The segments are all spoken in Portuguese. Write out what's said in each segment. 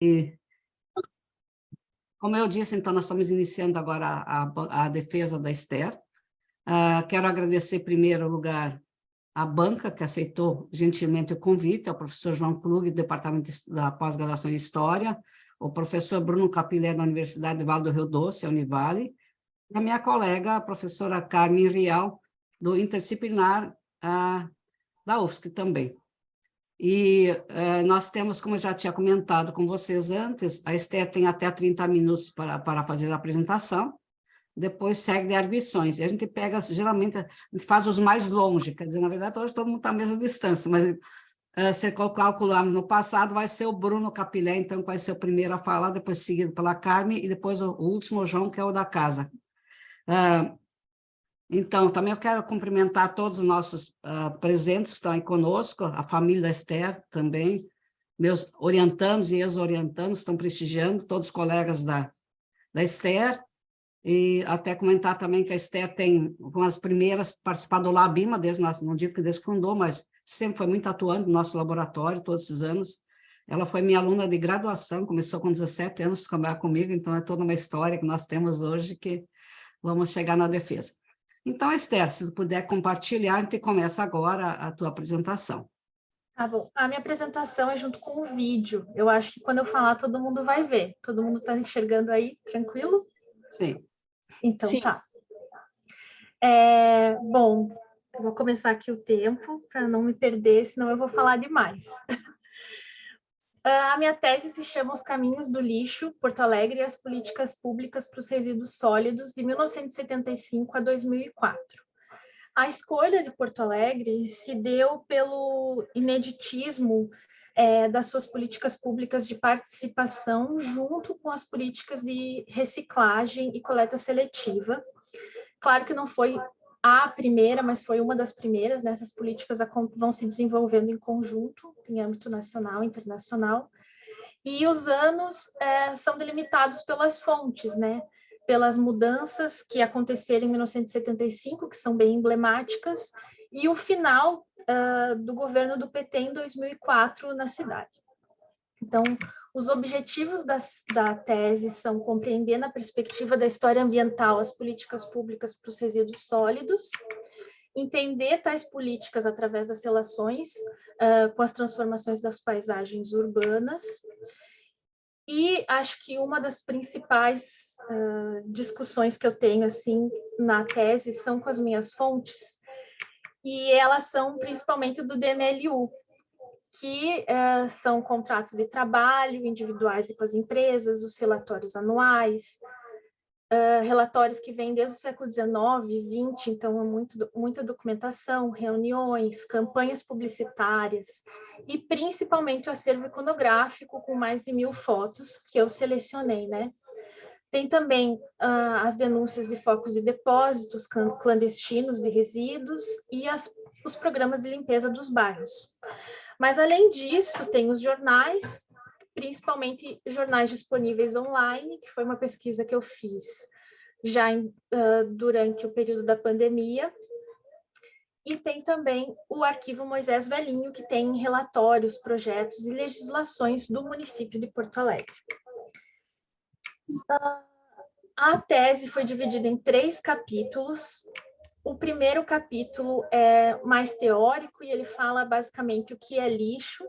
E, como eu disse, então, nós estamos iniciando agora a defesa da Esther. Quero agradecer, em primeiro lugar, a banca, que aceitou gentilmente o convite, ao professor João Klug, do Departamento da Pós-Graduação em História, o professor Bruno Capilé, da Universidade de Vale do Rio Doce, a Univale, e a minha colega, a professora Carmen Rial, do Interdisciplinar da UFSC também. E nós temos, como eu já tinha comentado com vocês antes, a Esther tem até 30 minutos para fazer a apresentação, depois segue de arguições, e a gente pega, geralmente, a gente faz os mais longe, quer dizer, na verdade, hoje todo mundo está à mesma distância, mas se calcularmos no passado, vai ser o Bruno Capilé, então, que vai ser o primeiro a falar, depois seguido pela Carmen, e depois o último, o João, que é o da casa. Então, também eu quero cumprimentar todos os nossos presentes que estão aí conosco, a família da Esther também, meus orientandos e ex-orientandos estão prestigiando, todos os colegas da Esther, e até comentar também que a Esther tem, com as primeiras, participado do LABIMA, não digo que desde que fundou, mas sempre foi muito atuante no nosso laboratório, todos esses anos. Ela foi minha aluna de graduação, começou com 17 anos a trabalhar comigo, então é toda uma história que nós temos hoje que vamos chegar na defesa. Então, Esther, se tu puder compartilhar, a gente começa agora a tua apresentação. Tá bom. A minha apresentação é junto com o vídeo. Eu acho que quando eu falar, todo mundo vai ver. Todo mundo está enxergando aí, tranquilo? Sim. Então, Sim. tá. Bom, eu vou começar aqui o tempo, para não me perder, senão eu vou falar demais. A minha tese se chama Os Caminhos do Lixo, Porto Alegre e as Políticas Públicas para os Resíduos Sólidos, de 1975 a 2004. A escolha de Porto Alegre se deu pelo ineditismo das suas políticas públicas de participação junto com as políticas de reciclagem e coleta seletiva. Claro que não foi a primeira, mas foi uma das primeiras, né? Essas políticas vão se desenvolvendo em conjunto, em âmbito nacional e internacional, e os anos são delimitados pelas fontes, né? Pelas mudanças que aconteceram em 1975, que são bem emblemáticas, e o final do governo do PT em 2004 na cidade. Então, os objetivos da tese são compreender, na perspectiva da história ambiental, as políticas públicas para os resíduos sólidos, entender tais políticas através das relações com as transformações das paisagens urbanas. E acho que uma das principais discussões que eu tenho assim na tese são com as minhas fontes, e elas são principalmente do DMLU, que são contratos de trabalho individuais e com as empresas, os relatórios anuais, relatórios que vêm desde o século XIX e XX, então é muita documentação, reuniões, campanhas publicitárias e principalmente o acervo iconográfico com mais de 1000 fotos que eu selecionei, né? Tem também as denúncias de focos de depósitos clandestinos de resíduos e os programas de limpeza dos bairros. Mas, além disso, tem os jornais, principalmente jornais disponíveis online, que foi uma pesquisa que eu fiz já durante o período da pandemia. E tem também o Arquivo Moisés Velhinho, que tem relatórios, projetos e legislações do município de Porto Alegre. A tese foi dividida em 3 capítulos. O primeiro capítulo é mais teórico e ele fala basicamente o que é lixo.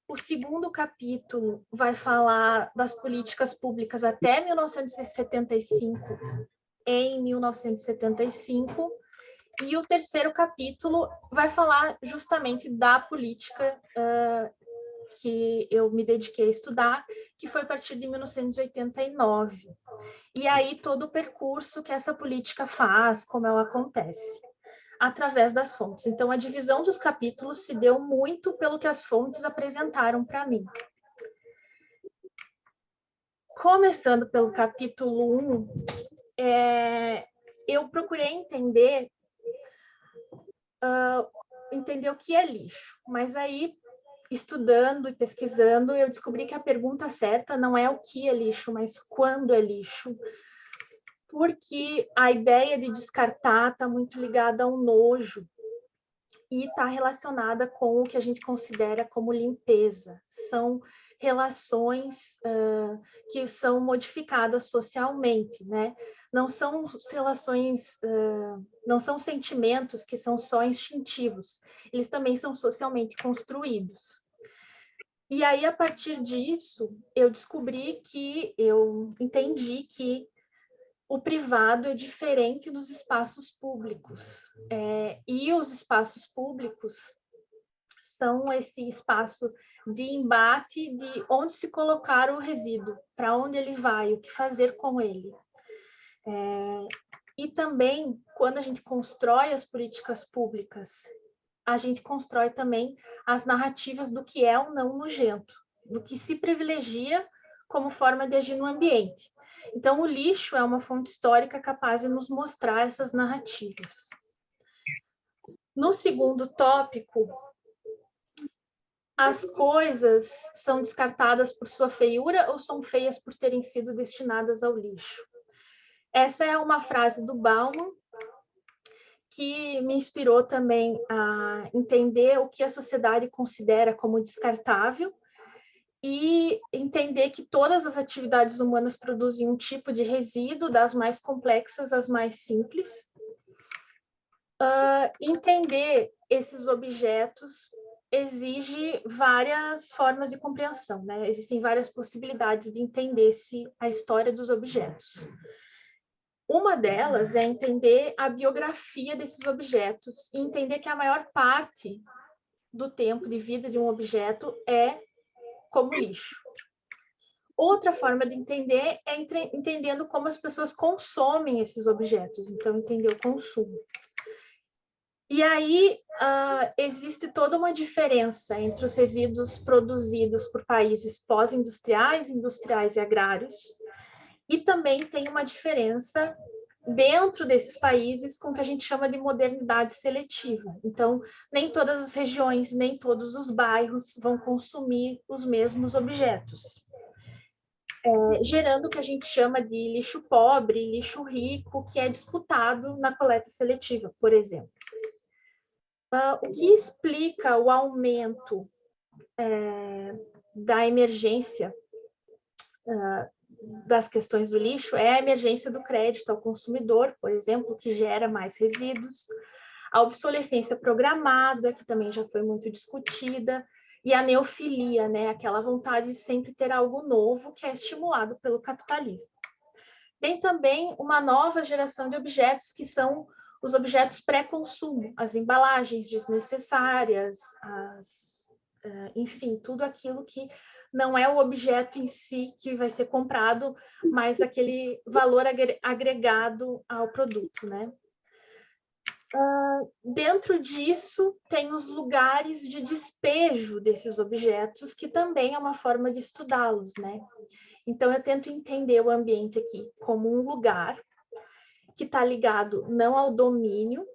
O segundo capítulo vai falar das políticas públicas até 1975, em 1975. E o terceiro capítulo vai falar justamente da política que eu me dediquei a estudar, que foi a partir de 1989. E aí todo o percurso que essa política faz, como ela acontece, através das fontes. Então, a divisão dos capítulos se deu muito pelo que as fontes apresentaram para mim. Começando pelo capítulo 1, eu procurei entender o que é lixo, mas aí, estudando e pesquisando, eu descobri que a pergunta certa não é o que é lixo, mas quando é lixo, porque a ideia de descartar está muito ligada ao nojo e está relacionada com o que a gente considera como limpeza. São relações que são modificadas socialmente, né? Não são relações, não são sentimentos que são só instintivos, eles também são socialmente construídos. E aí, a partir disso, eu entendi que o privado é diferente dos espaços públicos. E os espaços públicos são esse espaço de embate de onde se colocar o resíduo, para onde ele vai, o que fazer com ele. E também, quando a gente constrói as políticas públicas, a gente constrói também as narrativas do que é ou não nojento, do que se privilegia como forma de agir no ambiente. Então, o lixo é uma fonte histórica capaz de nos mostrar essas narrativas. No segundo tópico, as coisas são descartadas por sua feiura ou são feias por terem sido destinadas ao lixo? Essa é uma frase do Bauman, que me inspirou também a entender o que a sociedade considera como descartável e entender que todas as atividades humanas produzem um tipo de resíduo, das mais complexas às mais simples. Entender esses objetos exige várias formas de compreensão, né? Existem várias possibilidades de entender a história dos objetos. Uma delas é entender a biografia desses objetos e entender que a maior parte do tempo de vida de um objeto é como lixo. Outra forma de entender é entendendo como as pessoas consomem esses objetos, então entender o consumo. E aí existe toda uma diferença entre os resíduos produzidos por países pós-industriais, industriais e agrários, e também tem uma diferença dentro desses países com o que a gente chama de modernidade seletiva. Então, nem todas as regiões, nem todos os bairros vão consumir os mesmos objetos, gerando o que a gente chama de lixo pobre, lixo rico, que é disputado na coleta seletiva, por exemplo. O que explica o aumento da emergência das questões do lixo é a emergência do crédito ao consumidor, por exemplo, que gera mais resíduos, a obsolescência programada, que também já foi muito discutida, e a neofilia, né, aquela vontade de sempre ter algo novo que é estimulado pelo capitalismo. Tem também uma nova geração de objetos que são os objetos pré-consumo, as embalagens desnecessárias, enfim, tudo aquilo que não é o objeto em si que vai ser comprado, mas aquele valor agregado ao produto, né? Dentro disso, tem os lugares de despejo desses objetos, que também é uma forma de estudá-los, né? Então, eu tento entender o ambiente aqui como um lugar que está ligado não ao domínio,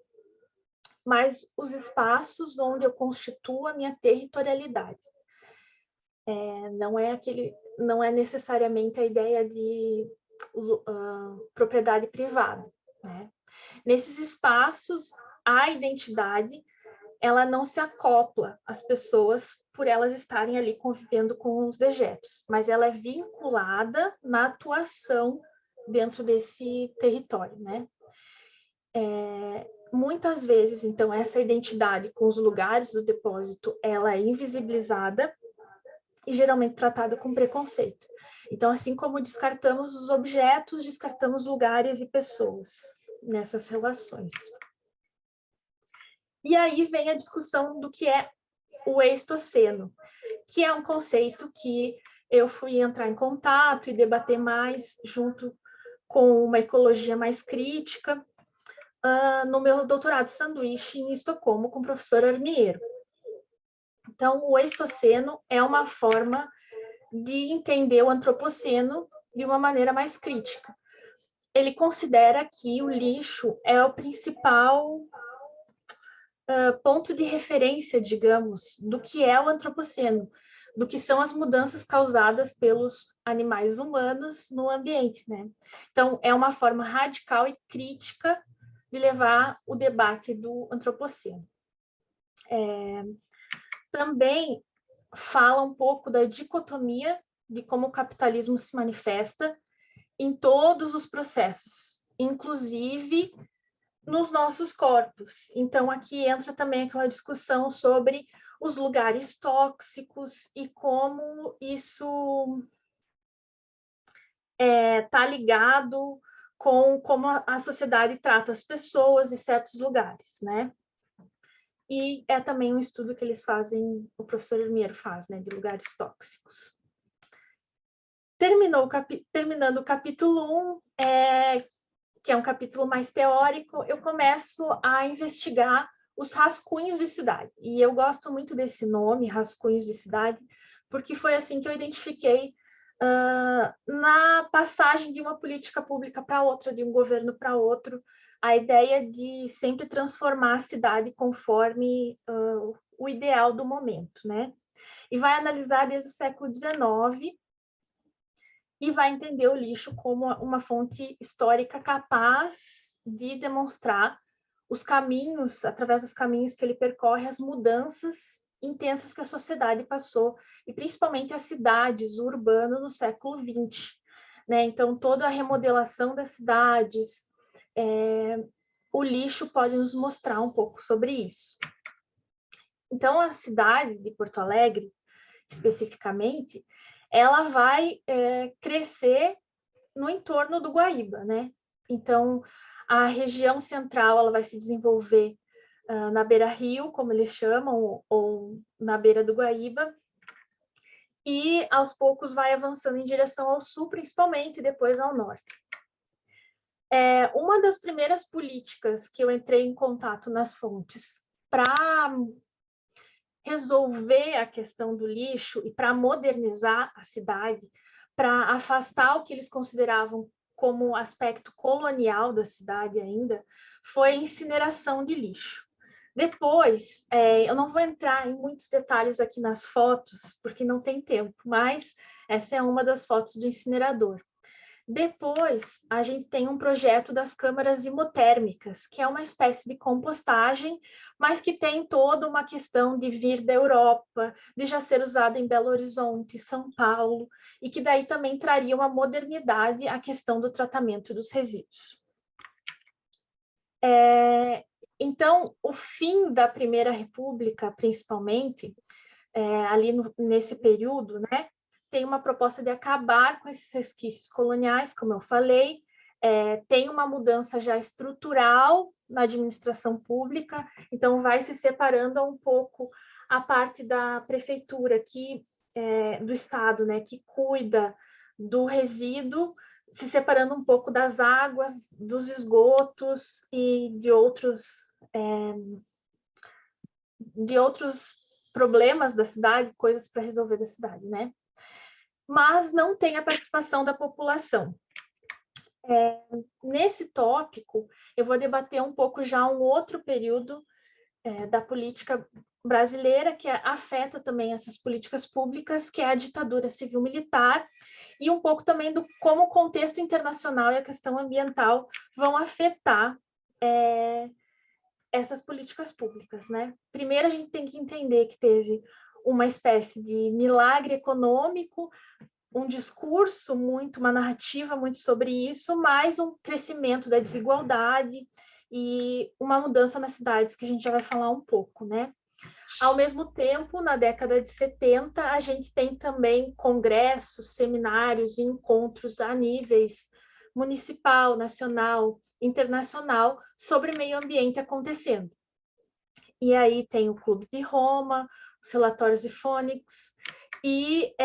mas os espaços onde eu constituo a minha territorialidade. Não é necessariamente a ideia de propriedade privada, né? Nesses espaços, a identidade, ela não se acopla às pessoas por elas estarem ali convivendo com os dejetos, mas ela é vinculada na atuação dentro desse território, né? Muitas vezes, então, essa identidade com os lugares do depósito, ela é invisibilizada e geralmente tratada com preconceito. Então, assim como descartamos os objetos, descartamos lugares e pessoas nessas relações. E aí vem a discussão do que é o eistoceno, que é um conceito que eu fui entrar em contato e debater mais junto com uma ecologia mais crítica no meu doutorado de sanduíche em Estocolmo com o professor Armiero. Então, o eistoceno é uma forma de entender o antropoceno de uma maneira mais crítica. Ele considera que o lixo é o principal ponto de referência, digamos, do que é o antropoceno, do que são as mudanças causadas pelos animais humanos no ambiente, né? Então, é uma forma radical e crítica de levar o debate do antropoceno. Também fala um pouco da dicotomia de como o capitalismo se manifesta em todos os processos, inclusive nos nossos corpos. Então, aqui entra também aquela discussão sobre os lugares tóxicos e como isso está ligado com como a sociedade trata as pessoas em certos lugares, né? E é também um estudo que eles fazem, o professor Hermiero faz, né, de lugares tóxicos. Terminando o capítulo 1, que é um capítulo mais teórico, eu começo a investigar os rascunhos de cidade. E eu gosto muito desse nome, rascunhos de cidade, porque foi assim que eu identifiquei na passagem de uma política pública para outra, de um governo para outro, a ideia de sempre transformar a cidade conforme o ideal do momento, né? E vai analisar desde o século XIX e vai entender o lixo como uma fonte histórica capaz de demonstrar os caminhos, através dos caminhos que ele percorre, as mudanças intensas que a sociedade passou, e principalmente as cidades, o urbano no século XX. Né? Então, toda a remodelação das cidades, o lixo pode nos mostrar um pouco sobre isso. Então, a cidade de Porto Alegre, especificamente, ela vai crescer no entorno do Guaíba, né? Então, a região central ela vai se desenvolver na beira-rio, como eles chamam, ou na beira do Guaíba, e aos poucos vai avançando em direção ao sul, principalmente, e depois ao norte. Uma das primeiras políticas que eu entrei em contato nas fontes para resolver a questão do lixo e para modernizar a cidade, para afastar o que eles consideravam como aspecto colonial da cidade ainda, foi a incineração de lixo. Depois, eu não vou entrar em muitos detalhes aqui nas fotos, porque não tem tempo, mas essa é uma das fotos do incinerador. Depois, a gente tem um projeto das câmaras hemotérmicas, que é uma espécie de compostagem, mas que tem toda uma questão de vir da Europa, de já ser usado em Belo Horizonte, São Paulo, e que daí também traria uma modernidade à questão do tratamento dos resíduos. Então, o fim da Primeira República, principalmente, ali nesse período, né, tem uma proposta de acabar com esses resquícios coloniais, como eu falei, tem uma mudança já estrutural na administração pública, então vai se separando um pouco a parte da prefeitura, do Estado, né, que cuida do resíduo, se separando um pouco das águas, dos esgotos e de outros problemas da cidade, coisas para resolver da cidade, né? Mas não tem a participação da população. Nesse tópico, eu vou debater um pouco já um outro período da política brasileira, que afeta também essas políticas públicas, que é a ditadura civil-militar, e um pouco também do como o contexto internacional e a questão ambiental vão afetar essas políticas públicas, né? Primeiro, a gente tem que entender que teve uma espécie de milagre econômico, um discurso uma narrativa muito sobre isso, mais um crescimento da desigualdade e uma mudança nas cidades, que a gente já vai falar um pouco, né? Ao mesmo tempo, na década de 70, a gente tem também congressos, seminários e encontros a níveis municipal, nacional, internacional, sobre meio ambiente acontecendo. E aí tem o Clube de Roma, os relatórios de Phoenix, e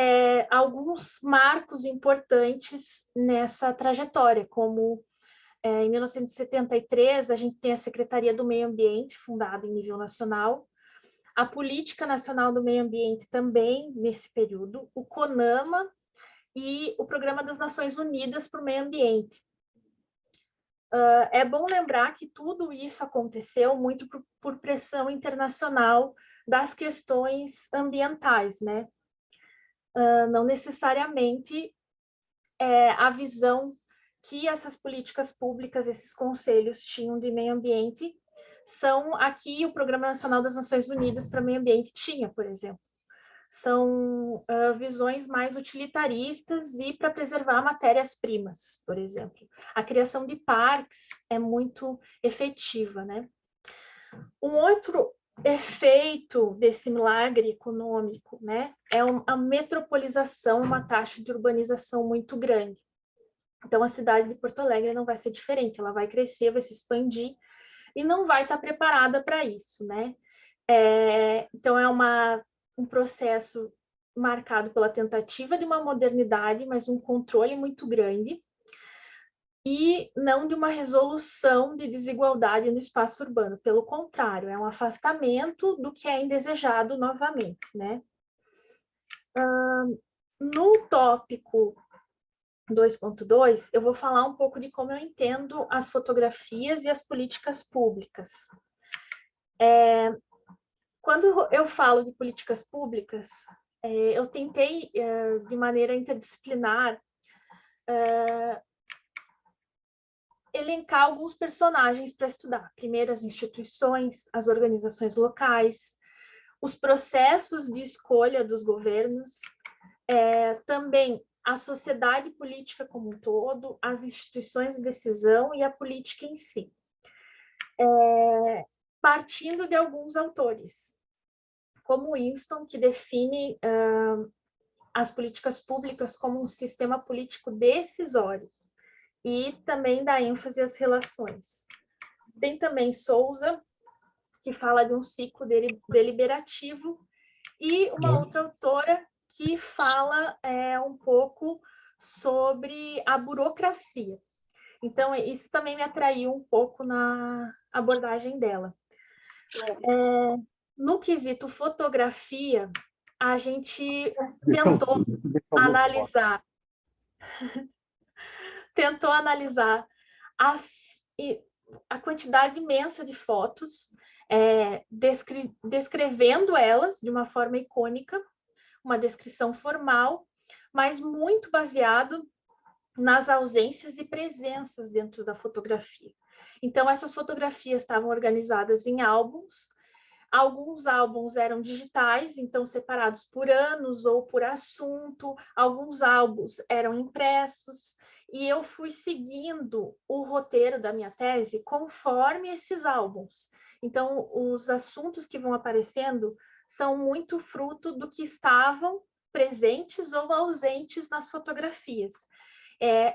alguns marcos importantes nessa trajetória, como em 1973 a gente tem a Secretaria do Meio Ambiente, fundada em nível nacional, a Política Nacional do Meio Ambiente também nesse período, o CONAMA e o Programa das Nações Unidas para o Meio Ambiente. É bom lembrar que tudo isso aconteceu muito por pressão internacional das questões ambientais, né? Não necessariamente a visão que essas políticas públicas, esses conselhos tinham de meio ambiente, são aqui o Programa Nacional das Nações Unidas para o Meio Ambiente tinha, por exemplo. são visões mais utilitaristas e para preservar matérias-primas, por exemplo. A criação de parques é muito efetiva, né? Um outro efeito desse milagre econômico, né, é a metropolização, uma taxa de urbanização muito grande. Então, a cidade de Porto Alegre não vai ser diferente, ela vai crescer, vai se expandir e não vai estar preparada para isso, né? Então, é um processo marcado pela tentativa de uma modernidade, mas um controle muito grande, e não de uma resolução de desigualdade no espaço urbano. Pelo contrário, é um afastamento do que é indesejado novamente, né? No tópico 2.2, eu vou falar um pouco de como eu entendo as fotografias e as políticas públicas. Quando eu falo de políticas públicas, eu tentei, de maneira interdisciplinar, elencar alguns personagens para estudar. Primeiro, as instituições, as organizações locais, os processos de escolha dos governos, também a sociedade política como um todo, as instituições de decisão e a política em si. Partindo de alguns autores, como Winston, que define as políticas públicas como um sistema político decisório, e também dá ênfase às relações. Tem também Souza, que fala de um ciclo deliberativo, e uma outra autora que fala um pouco sobre a burocracia. Então, isso também me atraiu um pouco na abordagem dela. No quesito fotografia, a gente tentou analisar a quantidade imensa de fotos, descrevendo elas de uma forma icônica, uma descrição formal, mas muito baseado nas ausências e presenças dentro da fotografia. Então, essas fotografias estavam organizadas em álbuns. Alguns álbuns eram digitais, então separados por anos ou por assunto. Alguns álbuns eram impressos. E eu fui seguindo o roteiro da minha tese conforme esses álbuns. Então, os assuntos que vão aparecendo são muito fruto do que estavam presentes ou ausentes nas fotografias.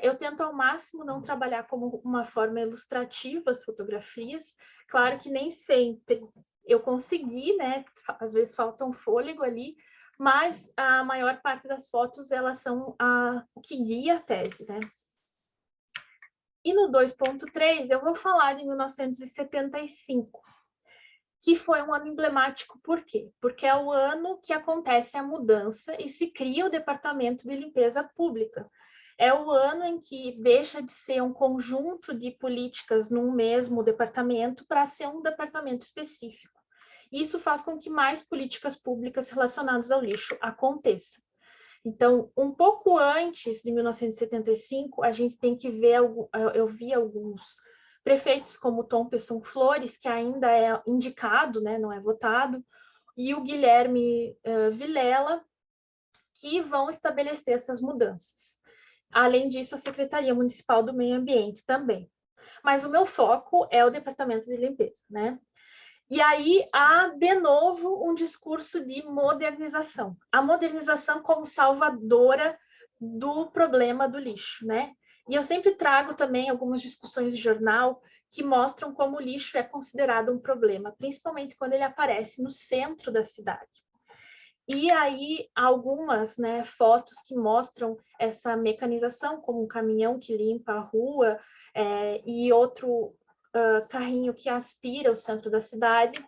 Eu tento ao máximo não trabalhar como uma forma ilustrativa as fotografias. Claro que nem sempre eu consegui, né? Às vezes falta um fôlego ali, mas a maior parte das fotos, elas são o que guia a tese, né? E no 2.3, eu vou falar de 1975, que foi um ano emblemático. Por quê? Porque é o ano que acontece a mudança e se cria o Departamento de Limpeza Pública. É o ano em que deixa de ser um conjunto de políticas num mesmo departamento para ser um departamento específico. Isso faz com que mais políticas públicas relacionadas ao lixo aconteçam. Então, um pouco antes de 1975, a gente tem que ver, eu vi alguns prefeitos como Tom Pesson Flores, que ainda é indicado, né, não é votado, e o Guilherme Vilela, que vão estabelecer essas mudanças. Além disso, a Secretaria Municipal do Meio Ambiente também. Mas o meu foco é o Departamento de Limpeza, né? E aí há, de novo, um discurso de modernização. A modernização como salvadora do problema do lixo, né? E eu sempre trago também algumas discussões de jornal que mostram como o lixo é considerado um problema, principalmente quando ele aparece no centro da cidade. E aí algumas, né, fotos que mostram essa mecanização, como um caminhão que limpa a rua e outro carrinho que aspira o centro da cidade.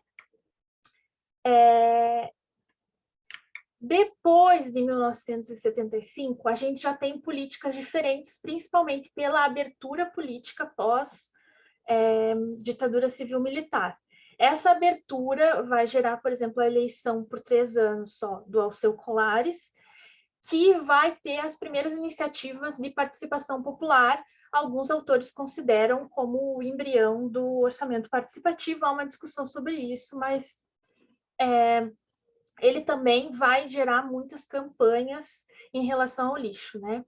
Depois de 1975, a gente já tem políticas diferentes, principalmente pela abertura política pós ditadura civil-militar. Essa abertura vai gerar, por exemplo, a eleição por 3 anos só do Alceu Colares, que vai ter as primeiras iniciativas de participação popular. Alguns autores consideram como o embrião do orçamento participativo. Há uma discussão sobre isso, mas ele também vai gerar muitas campanhas em relação ao lixo, né?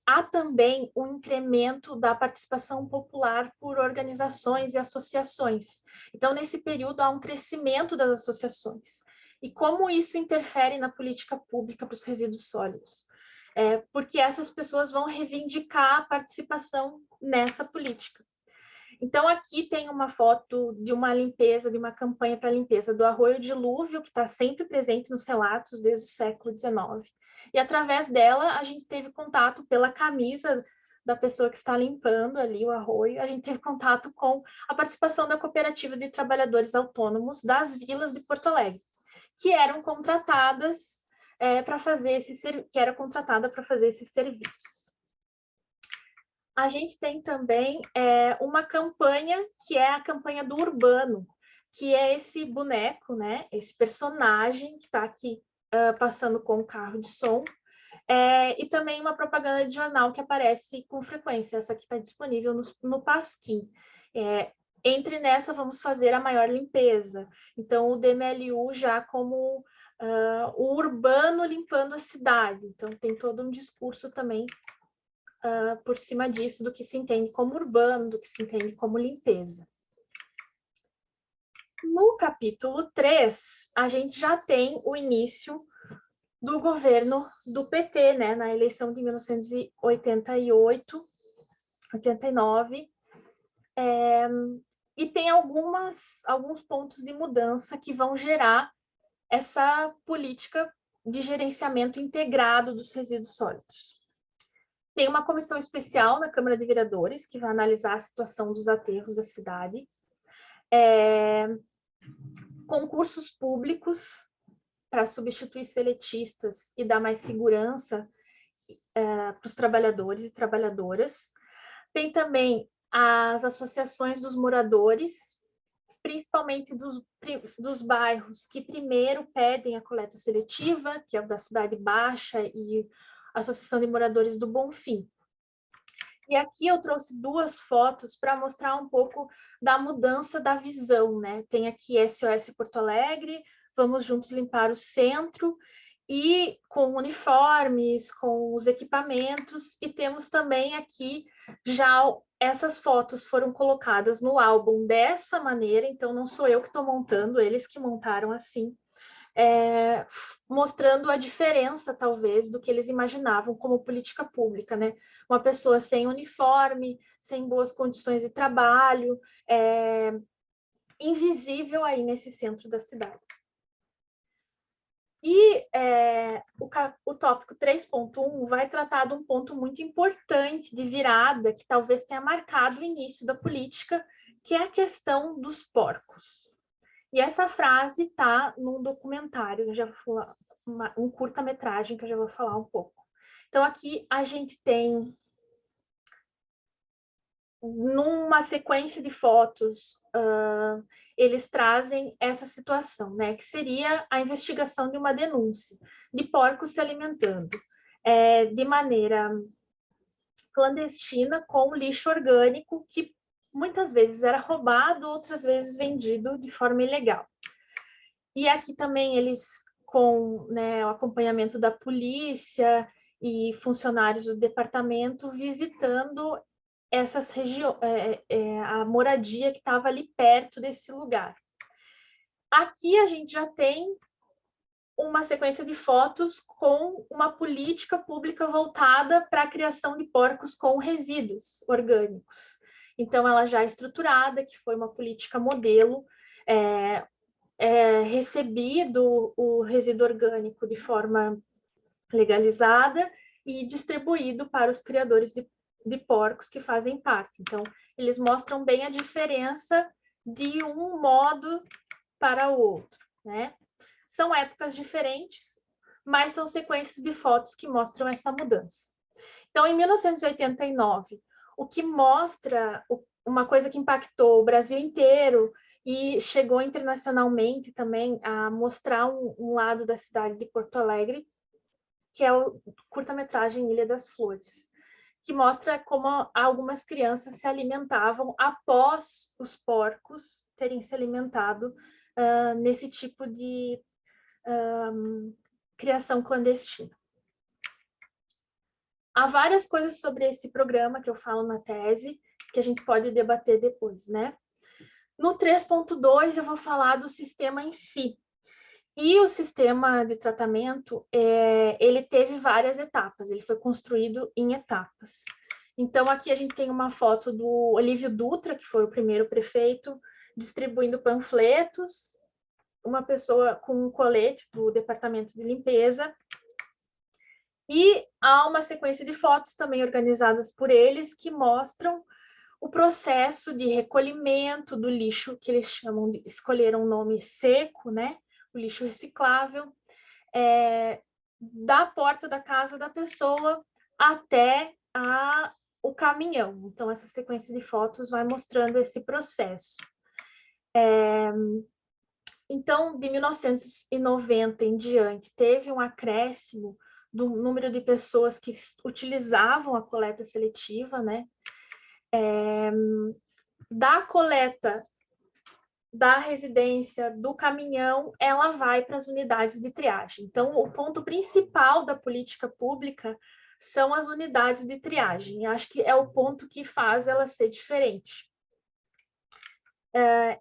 Há também um incremento da participação popular por organizações e associações. Então, nesse período, há um crescimento das associações. E como isso interfere na política pública para os resíduos sólidos? Porque essas pessoas vão reivindicar a participação nessa política. Então, aqui tem uma foto de uma limpeza, de uma campanha para limpeza do Arroio Dilúvio, que está sempre presente nos relatos desde o século XIX. E através dela, a gente teve contato pela camisa da pessoa que está limpando ali o arroio, a gente teve contato com a participação da Cooperativa de Trabalhadores Autônomos das vilas de Porto Alegre, que eram contratadas para fazer esses serviços. A gente tem também uma campanha que é a campanha do Urbano, que é esse boneco, né? Esse personagem que está aqui passando com o carro de som, e também uma propaganda de jornal que aparece com frequência. Essa aqui está disponível no Pasquim. Entre nessa, vamos fazer a maior limpeza. Então, o DMLU já como o urbano limpando a cidade. Então, tem todo um discurso também por cima disso, do que se entende como urbano, do que se entende como limpeza. No capítulo 3, a gente já tem o início do governo do PT, né, na eleição de 1988, 89, e tem alguns pontos de mudança que vão gerar essa política de gerenciamento integrado dos resíduos sólidos. Tem uma comissão especial na Câmara de Vereadores que vai analisar a situação dos aterros da cidade. Concursos públicos para substituir seletistas e dar mais segurança para os trabalhadores e trabalhadoras. Tem também as associações dos moradores, principalmente dos bairros que primeiro pedem a coleta seletiva, que é o da Cidade Baixa e a Associação de Moradores do Bonfim. E aqui eu trouxe duas fotos para mostrar um pouco da mudança da visão, né? Tem aqui SOS Porto Alegre, Vamos Juntos Limpar o Centro, e com uniformes, com os equipamentos, e temos também aqui já essas fotos foram colocadas no álbum dessa maneira, então não sou eu que estou montando, eles que montaram assim, mostrando a diferença, talvez, do que eles imaginavam como política pública, né? Uma pessoa sem uniforme, sem boas condições de trabalho, invisível aí nesse centro da cidade. E o tópico 3.1 vai tratar de um ponto muito importante de virada, que talvez tenha marcado o início da política, que é a questão dos porcos. E essa frase está num documentário, eu já vou falar, um curta-metragem que eu já vou falar um pouco. Então, aqui a gente tem, numa sequência de fotos, eles trazem essa situação, né, que seria a investigação de uma denúncia de porcos se alimentando de maneira clandestina com lixo orgânico, que muitas vezes era roubado, outras vezes vendido de forma ilegal. E aqui também eles, com, né, o acompanhamento da polícia e funcionários do departamento, visitando essas regiões, a moradia que estava ali perto desse lugar. Aqui a gente já tem uma sequência de fotos com uma política pública voltada para a criação de porcos com resíduos orgânicos. Então, ela já é estruturada, que foi uma política modelo, recebido o resíduo orgânico de forma legalizada e distribuído para os criadores de porcos que fazem parte. Então, eles mostram bem a diferença de um modo para o outro, né? São épocas diferentes, mas são sequências de fotos que mostram essa mudança. Então, em 1989, o que mostra uma coisa que impactou o Brasil inteiro e chegou internacionalmente também a mostrar um lado da cidade de Porto Alegre, que é o curta-metragem Ilha das Flores, que mostra como algumas crianças se alimentavam após os porcos terem se alimentado nesse tipo de criação clandestina. Há várias coisas sobre esse programa que eu falo na tese, que a gente pode debater depois, né? No 3.2 eu vou falar do sistema em si. E o sistema de tratamento, ele teve várias etapas, ele foi construído em etapas. Então, aqui a gente tem uma foto do Olívio Dutra, que foi o primeiro prefeito, distribuindo panfletos, uma pessoa com um colete do departamento de limpeza, e há uma sequência de fotos também organizadas por eles que mostram o processo de recolhimento do lixo, que eles chamam de, escolheram o nome seco, né? O lixo reciclável, da porta da casa da pessoa até o caminhão. Então, essa sequência de fotos vai mostrando esse processo. Então, de 1990 em diante, teve um acréscimo do número de pessoas que utilizavam a coleta seletiva, né? Da coleta da residência, do caminhão, ela vai para as unidades de triagem. Então, o ponto principal da política pública são as unidades de triagem. Acho que é o ponto que faz ela ser diferente.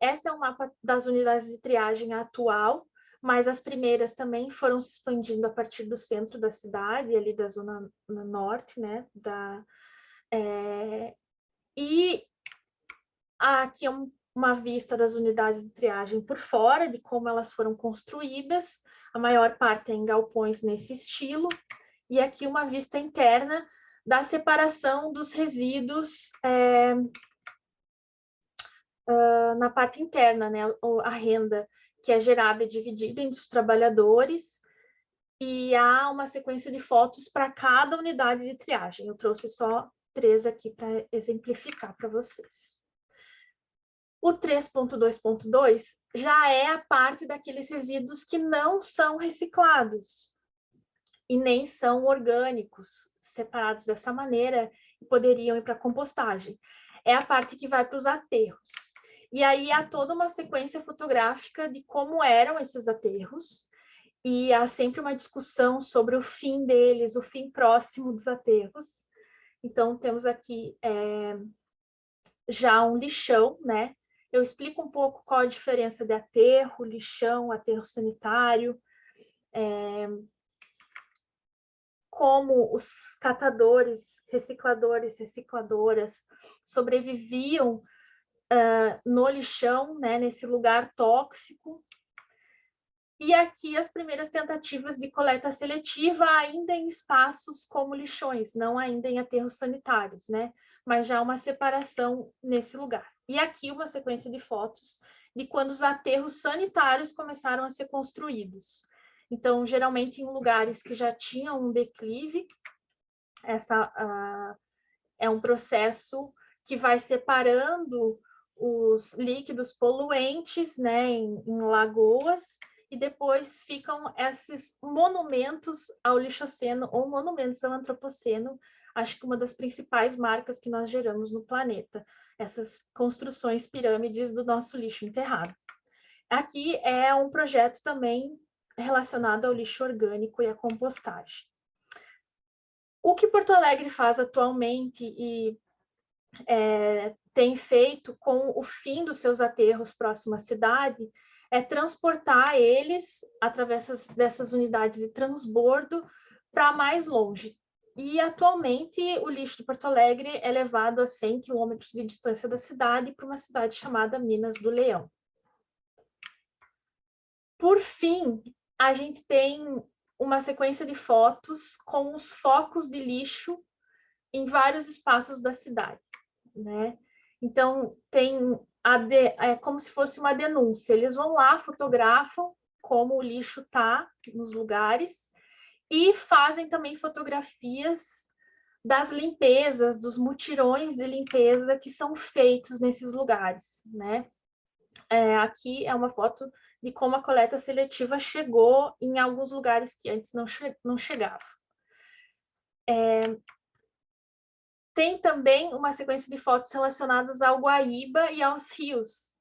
Essa é o mapa das unidades de triagem atual, mas as primeiras também foram se expandindo a partir do centro da cidade, ali da zona norte, né? E aqui é uma vista das unidades de triagem por fora, de como elas foram construídas, a maior parte é em galpões nesse estilo, e aqui uma vista interna da separação dos resíduos na parte interna, né? A renda que é gerada e dividida entre os trabalhadores, e há uma sequência de fotos para cada unidade de triagem. Eu trouxe só 3 aqui para exemplificar para vocês. O 3.2.2 já é a parte daqueles resíduos que não são reciclados e nem são orgânicos, separados dessa maneira, e poderiam ir para a compostagem. É a parte que vai para os aterros. E aí há toda uma sequência fotográfica de como eram esses aterros, e há sempre uma discussão sobre o fim deles, o fim próximo dos aterros. Então, temos aqui já um lixão, né? Eu explico um pouco qual a diferença de aterro, lixão, aterro sanitário, como os catadores, recicladores, recicladoras sobreviviam no lixão, né, nesse lugar tóxico. E aqui as primeiras tentativas de coleta seletiva ainda em espaços como lixões, não ainda em aterros sanitários, né? Mas já uma separação nesse lugar. E aqui uma sequência de fotos de quando os aterros sanitários começaram a ser construídos. Então, geralmente em lugares que já tinham um declive, é um processo que vai separando os líquidos poluentes, né, em lagoas, e depois ficam esses monumentos ao lixoceno ou monumentos ao antropoceno, acho que uma das principais marcas que nós geramos no planeta, essas construções pirâmides do nosso lixo enterrado. Aqui é um projeto também relacionado ao lixo orgânico e à compostagem. O que Porto Alegre faz atualmente e tem feito com o fim dos seus aterros próximo à cidade é transportar eles através dessas unidades de transbordo para mais longe. E atualmente o lixo de Porto Alegre é levado a 100 quilômetros de distância da cidade para uma cidade chamada Minas do Leão. Por fim, a gente tem uma sequência de fotos com os focos de lixo em vários espaços da cidade, né? Então, é como se fosse uma denúncia. Eles vão lá, fotografam como o lixo está nos lugares e fazem também fotografias das limpezas, dos mutirões de limpeza que são feitos nesses lugares, né? Aqui é uma foto de como a coleta seletiva chegou em alguns lugares que antes não chegava. Tem também uma sequência de fotos relacionadas ao Guaíba e aos rios,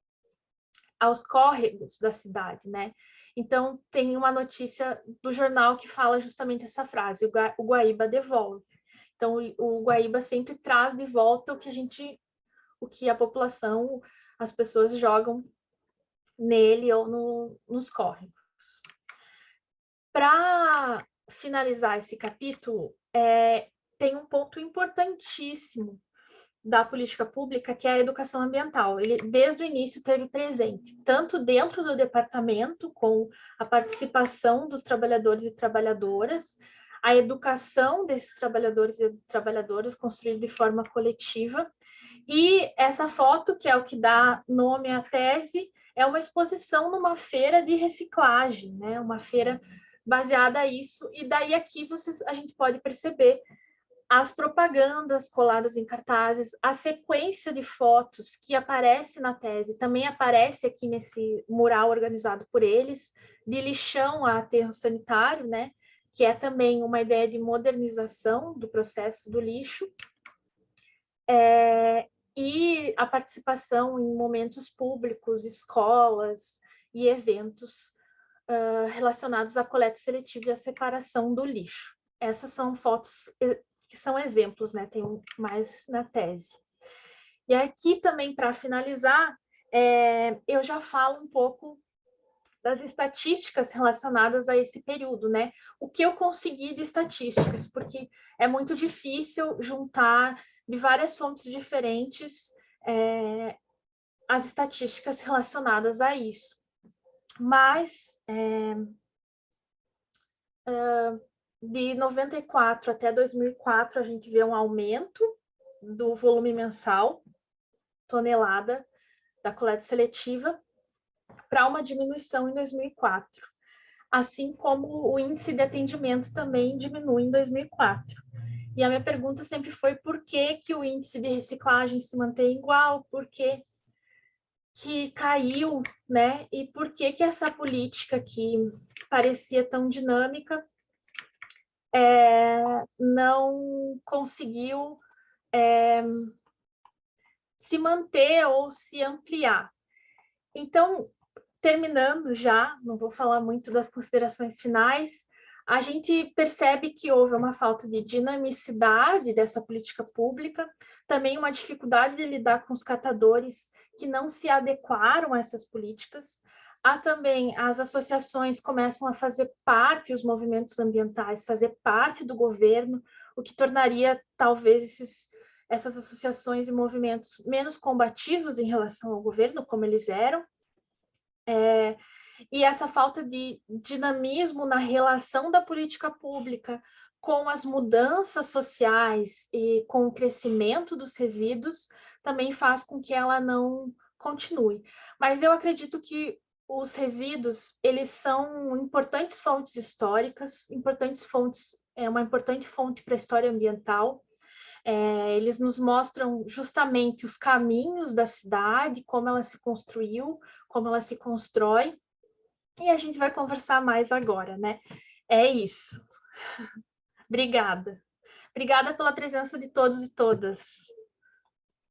aos córregos da cidade, né? Então, tem uma notícia do jornal que fala justamente essa frase, o Guaíba devolve. Então, o Guaíba sempre traz de volta o que a população, as pessoas jogam nele ou nos córregos. Para finalizar esse capítulo, tem um ponto importantíssimo da política pública, que é a educação ambiental. Ele, desde o início, teve presente, tanto dentro do departamento, com a participação dos trabalhadores e trabalhadoras, a educação desses trabalhadores e trabalhadoras construída de forma coletiva, e essa foto, que é o que dá nome à tese, é uma exposição numa feira de reciclagem, né? Uma feira baseada a isso, e daí aqui a gente pode perceber as propagandas coladas em cartazes, a sequência de fotos que aparece na tese, também aparece aqui nesse mural organizado por eles, de lixão a aterro sanitário, né? Que é também uma ideia de modernização do processo do lixo. E a participação em momentos públicos, escolas e eventos relacionados à coleta seletiva e à separação do lixo. Essas são fotos que são exemplos, né? Tem mais na tese. E aqui também, para finalizar, eu já falo um pouco das estatísticas relacionadas a esse período, né? O que eu consegui de estatísticas, porque é muito difícil juntar de várias fontes diferentes as estatísticas relacionadas a isso. Mas de 94 até 2004, a gente vê um aumento do volume mensal, tonelada, da coleta seletiva, para uma diminuição em 2004. Assim como o índice de atendimento também diminui em 2004. E a minha pergunta sempre foi por que o índice de reciclagem se mantém igual, por que caiu, né? E por que essa política que parecia tão dinâmica não conseguiu se manter ou se ampliar. Então, terminando já, não vou falar muito das considerações finais, a gente percebe que houve uma falta de dinamicidade dessa política pública, também uma dificuldade de lidar com os catadores que não se adequaram a essas políticas. Há também as associações começam a fazer parte, os movimentos ambientais, fazer parte do governo, o que tornaria talvez essas associações e movimentos menos combativos em relação ao governo, como eles eram. E essa falta de dinamismo na relação da política pública com as mudanças sociais e com o crescimento dos resíduos também faz com que ela não continue. Mas eu acredito que os resíduos, eles são importantes fontes históricas, uma importante fonte para a história ambiental. Eles nos mostram justamente os caminhos da cidade, como ela se construiu, como ela se constrói, e a gente vai conversar mais agora, né? É isso. Obrigada. Obrigada pela presença de todos e todas.